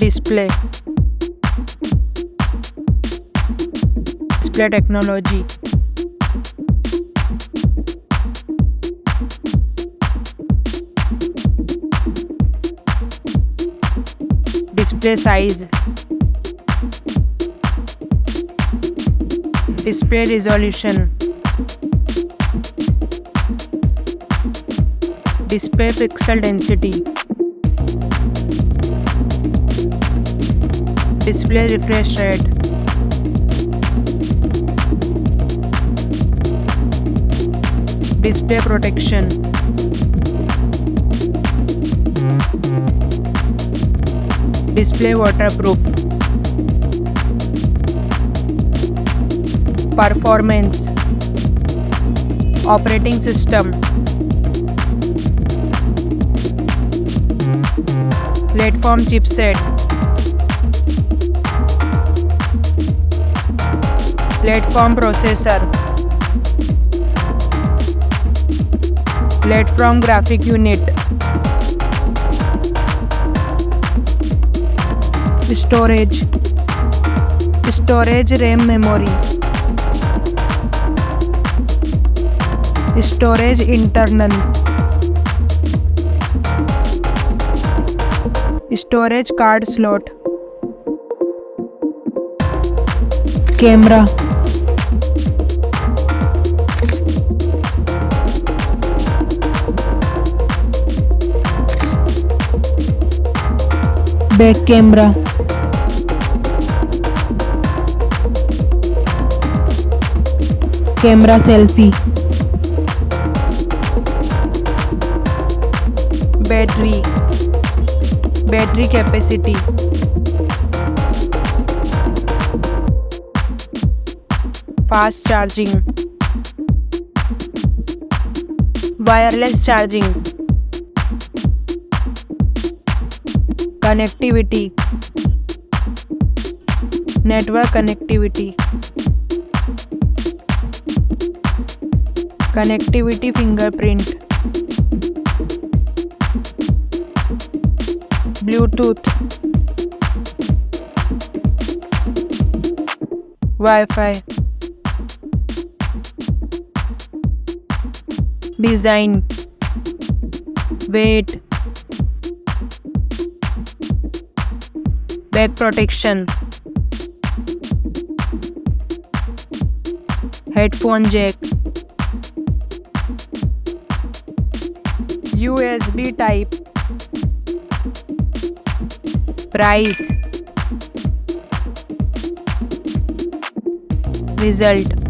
Display technology. Display size. Display resolution. Display pixel density. Display refresh rate. Display protection. Display waterproof. Performance. Operating system. Platform chipset. Platform processor. Platform graphic unit. Storage RAM memory. Storage internal. Storage card slot. Camera. Back camera. Camera selfie. Battery capacity. Fast charging. Wireless charging. Connectivity. Network connectivity. Connectivity fingerprint. Bluetooth. Wi-Fi. Design. Weight. Back protection. Headphone jack. USB type. Price. Result.